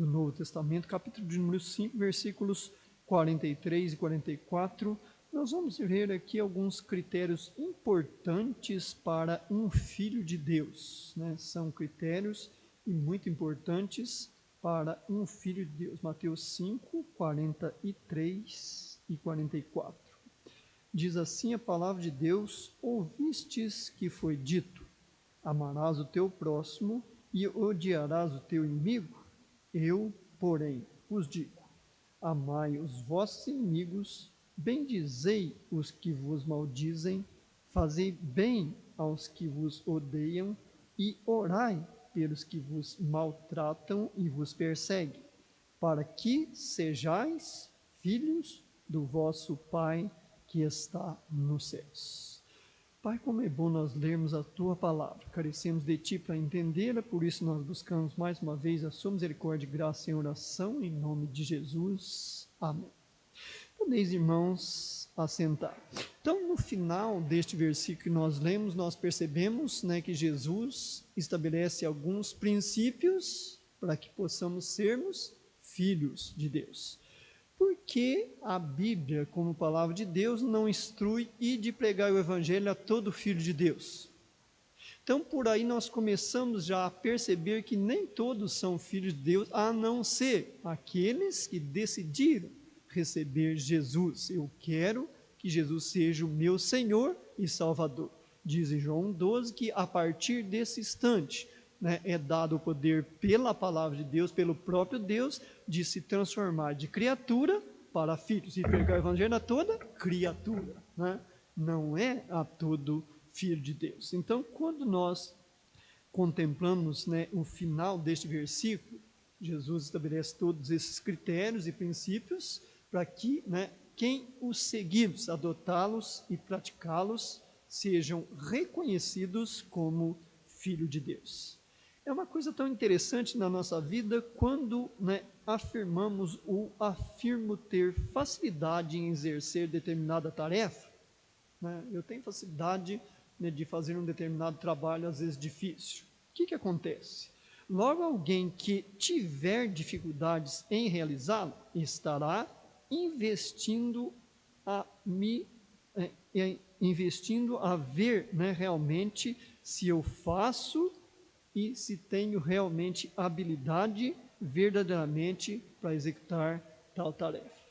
do Novo Testamento, capítulo de número 5, versículos 43 e 44, nós vamos ver aqui alguns critérios importantes para um filho de Deus, né? São critérios muito importantes para um filho de Deus. Mateus 5, 43 e 44. Diz assim a palavra de Deus: ouvistes que foi dito, amarás o teu próximo e odiarás o teu inimigo? Eu, porém, vos digo, amai os vossos inimigos, bendizei os que vos maldizem, fazei bem aos que vos odeiam e orai pelos que vos maltratam e vos perseguem, para que sejais filhos do vosso Pai que está nos céus. Pai, como é bom nós lermos a Tua palavra, carecemos de Ti para entendê-la, por isso nós buscamos mais uma vez a Sua misericórdia e graça em oração, em nome de Jesus. Amém. Podeis, irmãos, assentar. Então, no final deste versículo que nós lemos, nós percebemos, né, que Jesus estabelece alguns princípios para que possamos sermos filhos de Deus. Por que a Bíblia, como palavra de Deus, não instrui e de pregar o Evangelho a todo filho de Deus? Então, por aí nós começamos já a perceber que nem todos são filhos de Deus, a não ser aqueles que decidiram receber Jesus. Eu quero que Jesus seja o meu Senhor e Salvador. Diz em João 12 que a partir desse instante, né, é dado o poder pela palavra de Deus, pelo próprio Deus, de se transformar de criatura para filhos, e pregar o Evangelho a toda criatura, né? Não é a todo filho de Deus. Então, quando nós contemplamos, né, o final deste versículo, Jesus estabelece todos esses critérios e princípios para que, né, quem os seguimos, adotá-los e praticá-los, sejam reconhecidos como filho de Deus. É uma coisa tão interessante na nossa vida quando, né, afirmamos ou afirmo ter facilidade em exercer determinada tarefa, né? Eu tenho facilidade, né, de fazer um determinado trabalho, às vezes difícil. O que acontece? Logo, alguém que tiver dificuldades em realizá-lo, estará investindo a ver, né, realmente se eu faço e se tenho realmente habilidade verdadeiramente para executar tal tarefa.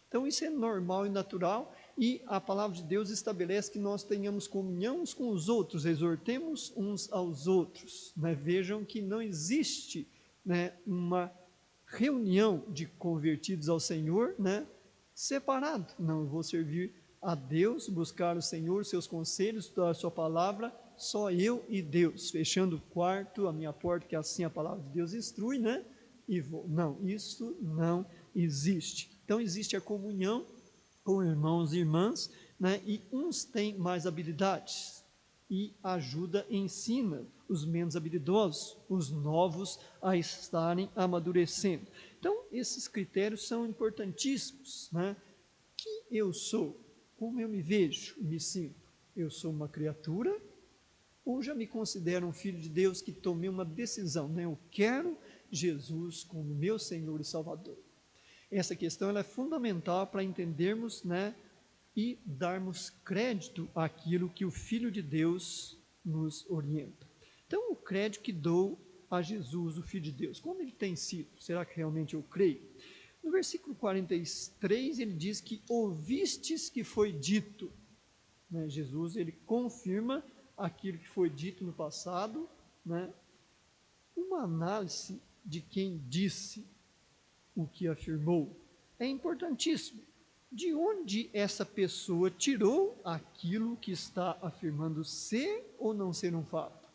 Então isso é normal e natural, e a palavra de Deus estabelece que nós tenhamos comunhão uns com os outros, exortemos uns aos outros, né? Vejam que não existe, né, uma reunião de convertidos ao Senhor, né, separado. Não, eu vou servir a Deus, buscar o Senhor, seus conselhos, estudar a sua palavra, só eu e Deus, fechando o quarto, a minha porta, que assim a palavra de Deus instrui, né? E vou. Não, isso não existe. Então existe a comunhão com irmãos e irmãs, né? E uns têm mais habilidades e ajuda, ensina os menos habilidosos, os novos a estarem amadurecendo. Então esses critérios são importantíssimos, né? Quem eu sou? Como eu me vejo e me sinto? Eu sou uma criatura ou já me considero um filho de Deus que tomei uma decisão, né? Eu quero Jesus como meu Senhor e Salvador. Essa questão ela é fundamental para entendermos, né, e darmos crédito àquilo que o Filho de Deus nos orienta. Então, o crédito que dou a Jesus, o Filho de Deus, como ele tem sido? Será que realmente eu creio? No versículo 43, ele diz que ouvistes que foi dito, né? Jesus, ele confirma aquilo que foi dito no passado, né? Uma análise de quem disse o que afirmou é importantíssimo. De onde essa pessoa tirou aquilo que está afirmando ser ou não ser um fato?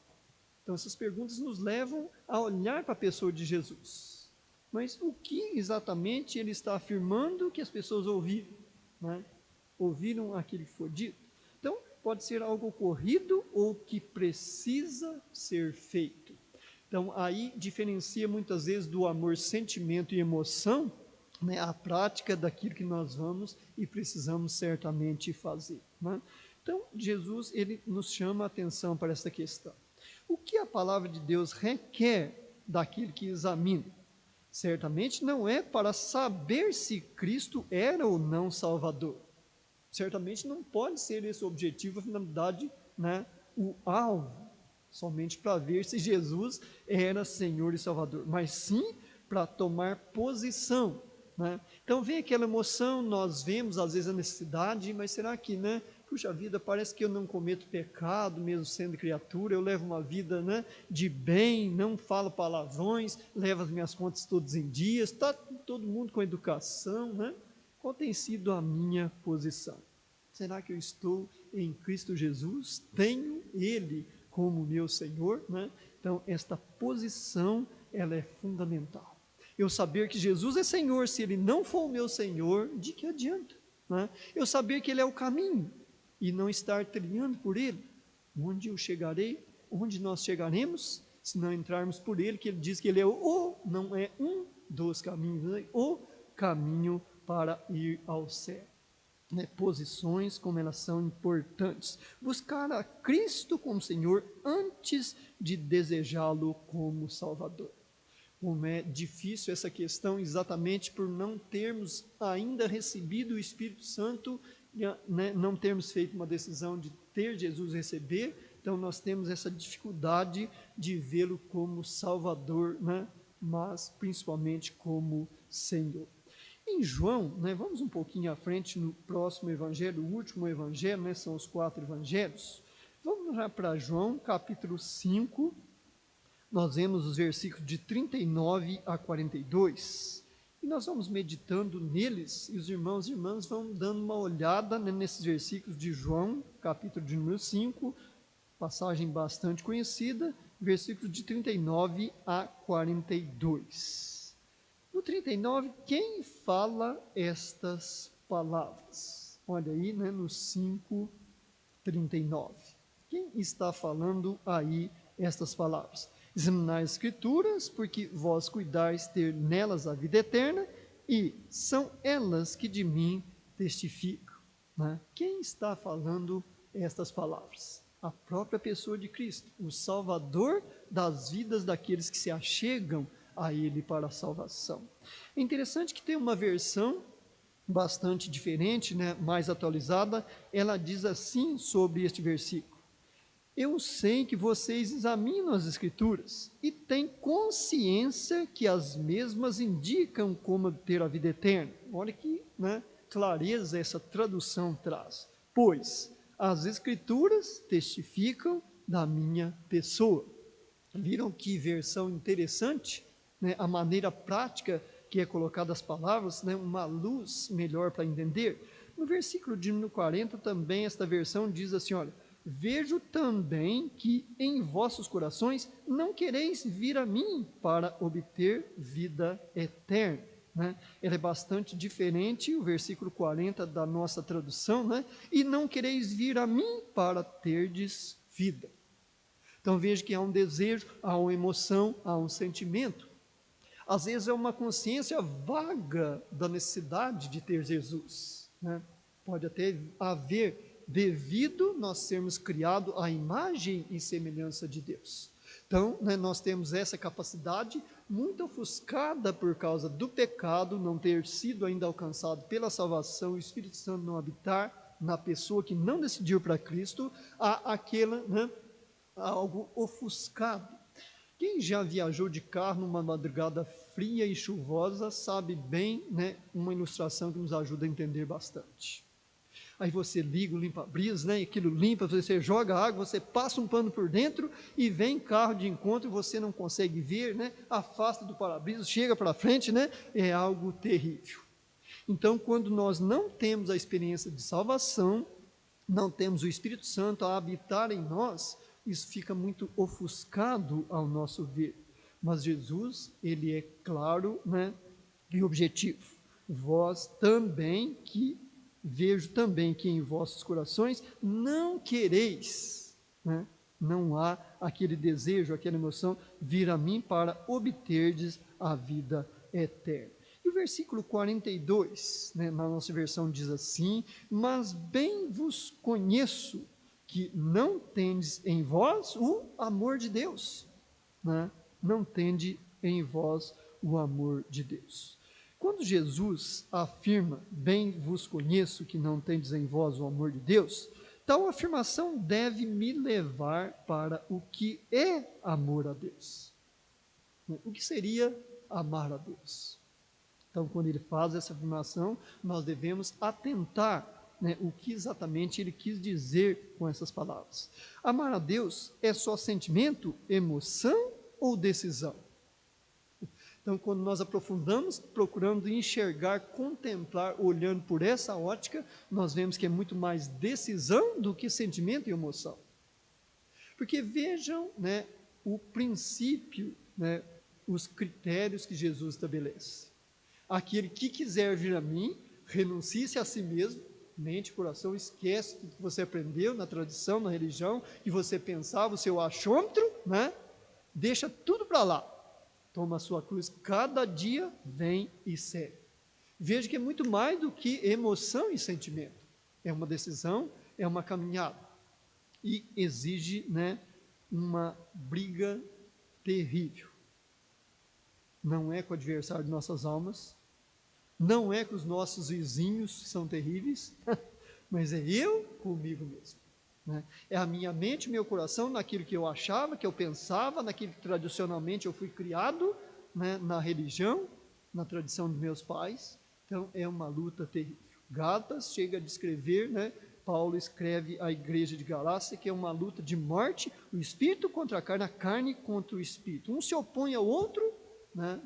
Então essas perguntas nos levam a olhar para a pessoa de Jesus. Mas o que exatamente ele está afirmando que as pessoas ouviram, né? Ouviram aquilo que foi dito? Então pode ser algo ocorrido ou que precisa ser feito. Então aí diferencia muitas vezes do amor, sentimento e emoção, né, a prática daquilo que nós vamos e precisamos certamente fazer, né? Então Jesus ele nos chama a atenção para essa questão. O que a palavra de Deus requer daquele que examina? Certamente não é para saber se Cristo era ou não Salvador. Certamente não pode ser esse o objetivo, a finalidade, né, o alvo, somente para ver se Jesus era Senhor e Salvador, mas sim para tomar posição, né? Então vem aquela emoção, nós vemos às vezes a necessidade, mas será que, né, puxa vida, parece que eu não cometo pecado, mesmo sendo criatura, eu levo uma vida, né, de bem, não falo palavrões, levo as minhas contas todos em dias, está todo mundo com educação, né? Qual tem sido a minha posição? Será que eu estou em Cristo Jesus? Tenho Ele como meu Senhor, né? Então, esta posição, ela é fundamental. Eu saber que Jesus é Senhor, se Ele não for o meu Senhor, de que adianta, né? Eu saber que Ele é o caminho e não estar trilhando por Ele. Onde eu chegarei? Onde nós chegaremos? Se não entrarmos por Ele, que Ele diz que Ele é não é um dos caminhos, né? O caminho para ir ao céu. Né, posições como elas são importantes. Buscar a Cristo como Senhor antes de desejá-lo como Salvador. Como é difícil essa questão exatamente por não termos ainda recebido o Espírito Santo, né, não termos feito uma decisão de ter Jesus receber, então nós temos essa dificuldade de vê-lo como Salvador, né, mas principalmente como Senhor. Em João, né, vamos um pouquinho à frente no próximo evangelho, o último evangelho, né, são os 4 evangelhos. Vamos lá para João, capítulo 5, nós vemos os versículos de 39 a 42. E nós vamos meditando neles, e os irmãos e irmãs vão dando uma olhada, né, nesses versículos de João, capítulo de número 5, passagem bastante conhecida, versículos de 39 a 42. No 39, quem fala estas palavras? Olha aí, né, no 5:39. Quem está falando aí estas palavras? Examinai as Escrituras, porque vós cuidais ter nelas a vida eterna, e são elas que de mim testificam. Né? Quem está falando estas palavras? A própria pessoa de Cristo, o Salvador das vidas daqueles que se achegam a Ele para a salvação. É interessante que tem uma versão bastante diferente, né, mais atualizada, ela diz assim sobre este versículo: eu sei que vocês examinam as Escrituras e têm consciência que as mesmas indicam como ter a vida eterna. Olha que, né, clareza essa tradução traz. Pois as Escrituras testificam da minha pessoa. Viram que versão interessante? Né, a maneira prática que é colocada as palavras, né, uma luz melhor para entender. No versículo de número 40 também esta versão diz assim, olha, vejo também que em vossos corações não quereis vir a mim para obter vida eterna. Né? Ela é bastante diferente, o versículo 40 da nossa tradução, né? E não quereis vir a mim para terdes vida. Então veja que há um desejo, há uma emoção, há um sentimento. Às vezes é uma consciência vaga da necessidade de ter Jesus, né? Pode até haver, devido nós sermos criados à imagem e semelhança de Deus. Então, né, nós temos essa capacidade muito ofuscada por causa do pecado, não ter sido ainda alcançado pela salvação, o Espírito Santo não habitar na pessoa que não decidiu para Cristo, há aquela, né, algo ofuscado. Quem já viajou de carro numa madrugada fria e chuvosa sabe bem, né, uma ilustração que nos ajuda a entender bastante. Aí você liga o limpa-brisas, né, e aquilo limpa, você joga água, você passa um pano por dentro e vem carro de encontro e você não consegue ver, né, afasta do para-brisas, chega para frente, né, é algo terrível. Então, quando nós não temos a experiência de salvação, não temos o Espírito Santo a habitar em nós, isso fica muito ofuscado ao nosso ver. Mas Jesus, ele é claro, né, e objetivo. Vós também, vejo também que em vossos corações não quereis, né, não há aquele desejo, aquela emoção, vir a mim para obterdes a vida eterna. E o versículo 42, né, na nossa versão diz assim, mas bem vos conheço, que não tendes em vós o amor de Deus, né? Não tende em vós o amor de Deus. Quando Jesus afirma, bem vos conheço que não tendes em vós o amor de Deus, tal afirmação deve me levar para o que é amor a Deus. O que seria amar a Deus? Então, quando ele faz essa afirmação, nós devemos atentar, o que exatamente ele quis dizer com essas palavras. Amar a Deus é só sentimento, emoção ou decisão? Então, quando nós aprofundamos, procurando enxergar, contemplar, olhando por essa ótica, nós vemos que é muito mais decisão do que sentimento e emoção. Porque vejam, o princípio, os critérios que Jesus estabelece. Aquele que quiser vir a mim, renuncie-se a si mesmo, mente, coração, esquece o que você aprendeu na tradição, na religião, que você pensava, o seu achômetro, deixa tudo para lá. Toma a sua cruz cada dia, vem e segue. Veja que é muito mais do que emoção e sentimento. É uma decisão, é uma caminhada. E exige, uma briga terrível. Não é com o adversário de nossas almas, não é com os nossos vizinhos que são terríveis, mas é eu comigo mesmo. É a minha mente, meu coração, naquilo que eu achava, que eu pensava, naquilo que tradicionalmente eu fui criado, na religião, na tradição dos meus pais. Então é uma luta terrível. Gálatas chega a descrever, Paulo escreve à igreja de Galácia que é uma luta de morte, o espírito contra a carne contra o espírito. Um se opõe ao outro,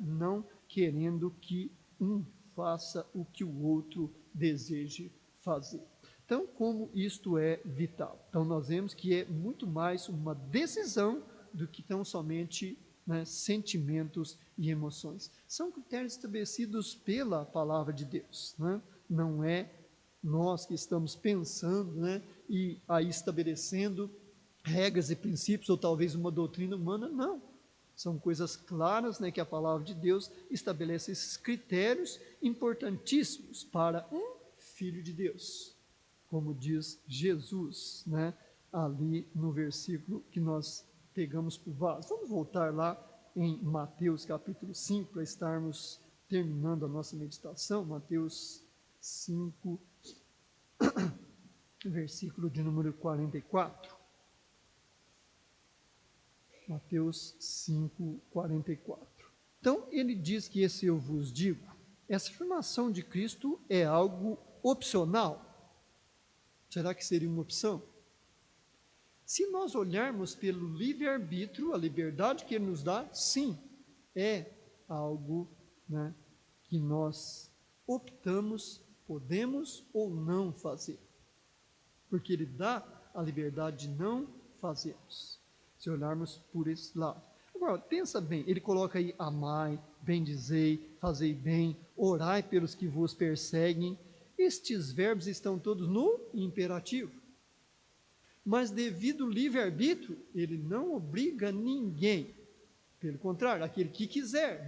não querendo que um faça o que o outro deseje fazer. Então, como isto é vital? Então, nós vemos que é muito mais uma decisão do que tão somente sentimentos e emoções. São critérios estabelecidos pela palavra de Deus. Não é nós que estamos pensando e aí estabelecendo regras e princípios, ou talvez uma doutrina humana, não. São coisas claras, que a palavra de Deus estabelece esses critérios importantíssimos para um filho de Deus. Como diz Jesus, ali no versículo que nós pegamos por base. Vamos voltar lá em Mateus capítulo 5, para estarmos terminando a nossa meditação. Mateus 5, versículo de número 44. Mateus 5, 44. Então, ele diz que esse eu vos digo, essa afirmação de Cristo é algo opcional. Será que seria uma opção? Se nós olharmos pelo livre-arbítrio, a liberdade que ele nos dá, sim, é algo que nós optamos, podemos ou não fazer. Porque ele dá a liberdade de não fazermos. Se olharmos por esse lado. Agora, pensa bem, ele coloca aí amai, bendizei, fazei bem, orai pelos que vos perseguem. Estes verbos estão todos no imperativo. Mas devido ao livre-arbítrio, ele não obriga ninguém. Pelo contrário, aquele que quiser,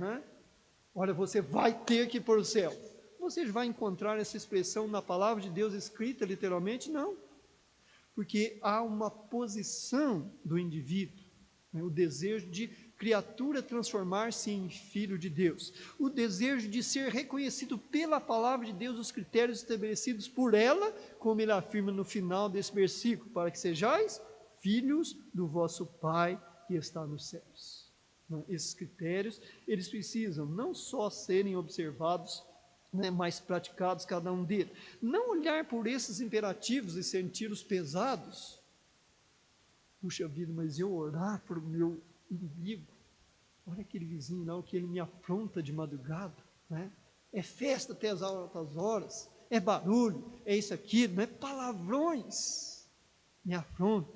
Olha, você vai ter que ir para o céu. Você vai encontrar essa expressão na palavra de Deus escrita literalmente? Não. Porque há uma posição do indivíduo, o desejo de criatura transformar-se em filho de Deus, o desejo de ser reconhecido pela palavra de Deus, os critérios estabelecidos por ela, como ele afirma no final desse versículo, para que sejais filhos do vosso Pai que está nos céus. Esses critérios, eles precisam não só serem observados, mais praticados cada um deles. Não olhar por esses imperativos e sentir-os pesados. Puxa vida, mas eu orar por meu inimigo, olha aquele vizinho lá, o que ele me apronta de madrugada, é festa até as altas horas, é barulho, é isso aqui, palavrões, me afronta.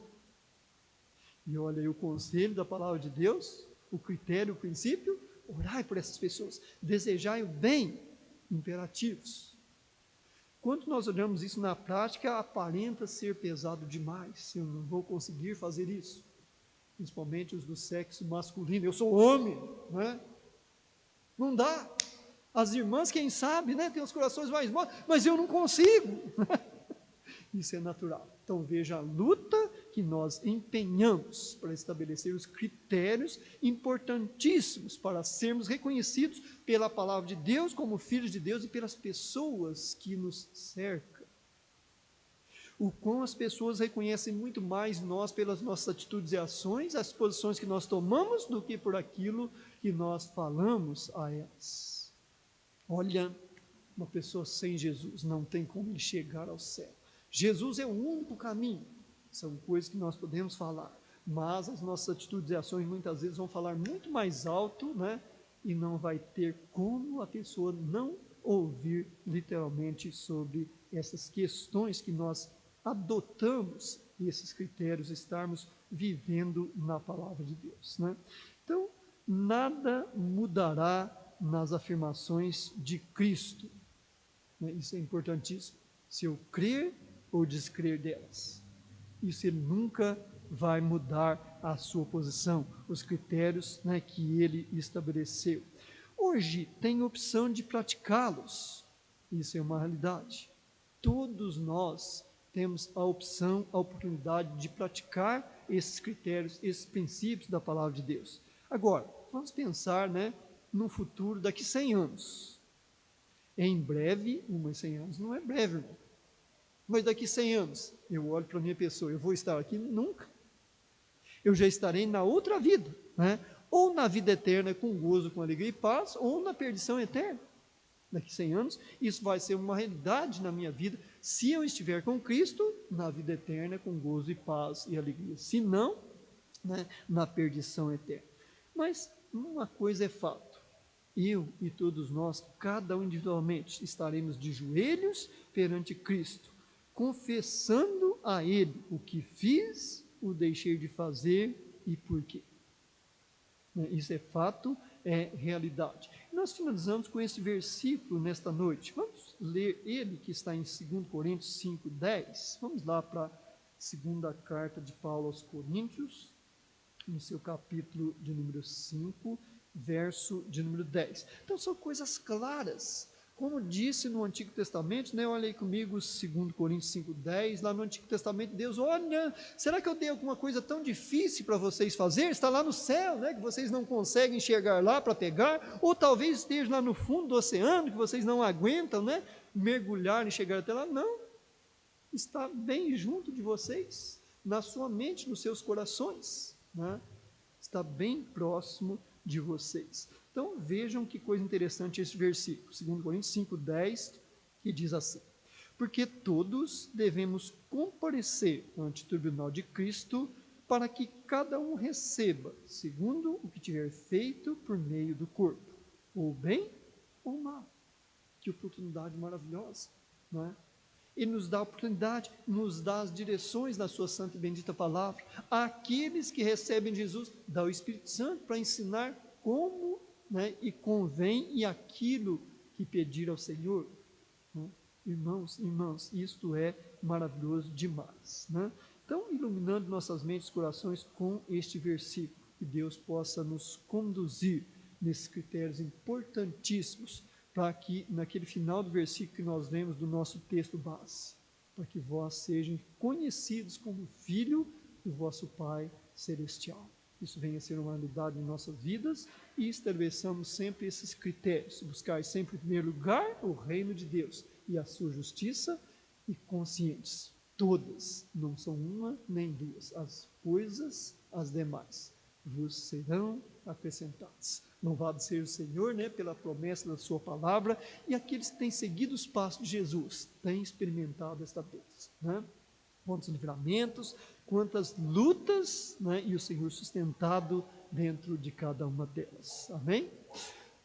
E olha aí o conselho da palavra de Deus, o critério, o princípio, orai por essas pessoas, desejai o bem, imperativos. Quando nós olhamos isso na prática, aparenta ser pesado demais. Eu não vou conseguir fazer isso. Principalmente os do sexo masculino. Eu sou homem, Não dá. As irmãs, quem sabe, têm os corações mais bons, mas eu não consigo. Isso é natural. Então veja a luta que nós empenhamos para estabelecer os critérios importantíssimos para sermos reconhecidos pela palavra de Deus como filhos de Deus e pelas pessoas que nos cercam. O quão as pessoas reconhecem muito mais nós pelas nossas atitudes e ações, as posições que nós tomamos, do que por aquilo que nós falamos a elas. Olha, uma pessoa sem Jesus não tem como chegar ao céu. Jesus é o único caminho. São coisas que nós podemos falar, mas as nossas atitudes e ações muitas vezes vão falar muito mais alto, né? E não vai ter como a pessoa não ouvir literalmente sobre essas questões que nós adotamos, esses critérios, estarmos vivendo na palavra de Deus, né? Então, nada mudará nas afirmações de Cristo, né? Isso é importantíssimo. Se eu crer ou descrer delas, isso ele nunca vai mudar a sua posição, os critérios, né, que ele estabeleceu. Hoje tem opção de praticá-los, isso é uma realidade. Todos nós temos a opção, a oportunidade de praticar esses critérios, esses princípios da palavra de Deus. Agora, vamos pensar, né, no futuro daqui 100 anos. Em breve, mas 100 anos não é breve, irmão. Mas daqui 100 anos, eu olho para a minha pessoa, eu vou estar aqui? Nunca. Eu já estarei na outra vida, né? Ou na vida eterna com gozo, com alegria e paz, ou na perdição eterna. Daqui 100 anos, isso vai ser uma realidade na minha vida, se eu estiver com Cristo, na vida eterna com gozo e paz e alegria. Se não, né, na perdição eterna. Mas uma coisa é fato, eu e todos nós, cada um individualmente, estaremos de joelhos perante Cristo, confessando a Ele o que fiz, o deixei de fazer e por quê. Isso é fato, é realidade. Nós finalizamos com esse versículo nesta noite. Vamos ler ele, que está em 2 Coríntios 5:10. Vamos lá para a segunda carta de Paulo aos Coríntios, no seu capítulo de número 5, verso de número 10. Então são coisas claras. Como disse no Antigo Testamento, né? Olha aí comigo, 2 Coríntios 5:10, lá no Antigo Testamento, Deus, olha, será que eu dei alguma coisa tão difícil para vocês fazer? Está lá no céu, né? Que vocês não conseguem chegar lá para pegar, ou talvez esteja lá no fundo do oceano, que vocês não aguentam, né? Mergulhar e chegar até lá. Não, está bem junto de vocês, na sua mente, nos seus corações, né? Está bem próximo de vocês. Então vejam que coisa interessante esse versículo, 2 Coríntios 5:10, que diz assim: porque todos devemos comparecer ante o tribunal de Cristo, para que cada um receba, segundo o que tiver feito por meio do corpo, ou bem ou mal. Que oportunidade maravilhosa, não é? Ele nos dá a oportunidade, nos dá as direções da sua santa e bendita palavra. Àqueles que recebem Jesus, dá o Espírito Santo para ensinar como, né, e convém, e aquilo que pedir ao Senhor. Né? Irmãos, isto é maravilhoso demais. Né? Então, iluminando nossas mentes e corações com este versículo, que Deus possa nos conduzir nesses critérios importantíssimos, para que naquele final do versículo que nós vemos do nosso texto base, para que vós sejam conhecidos como filho do vosso Pai Celestial. Isso venha a ser uma realidade em nossas vidas e estabeleçamos sempre esses critérios, buscar sempre em primeiro lugar o reino de Deus e a sua justiça, e conscientes, todas, não são uma nem duas, as coisas, as demais, vos serão acrescentadas. Louvado seja o Senhor, né, pela promessa da sua palavra, e aqueles que têm seguido os passos de Jesus, têm experimentado esta bênção, né? Quantos livramentos, quantas lutas, né, e o Senhor sustentado dentro de cada uma delas. Amém?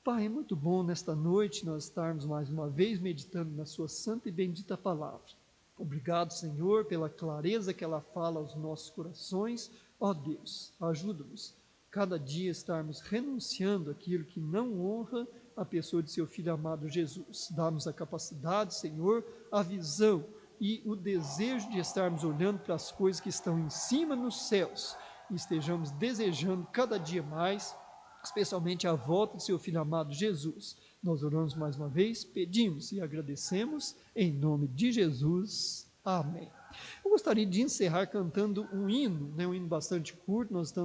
Pai, é muito bom nesta noite nós estarmos mais uma vez meditando na sua santa e bendita palavra. Obrigado, Senhor, pela clareza que ela fala aos nossos corações. Ó Deus, ajuda-nos cada dia estarmos renunciando àquilo que não honra a pessoa de seu Filho amado Jesus. Dá-nos a capacidade, Senhor, a visão e o desejo de estarmos olhando para as coisas que estão em cima nos céus e estejamos desejando cada dia mais, especialmente a volta de seu Filho amado Jesus. Nós oramos mais uma vez, pedimos e agradecemos em nome de Jesus. Amém. Eu gostaria de encerrar cantando um hino, né, um hino bastante curto, nós estamos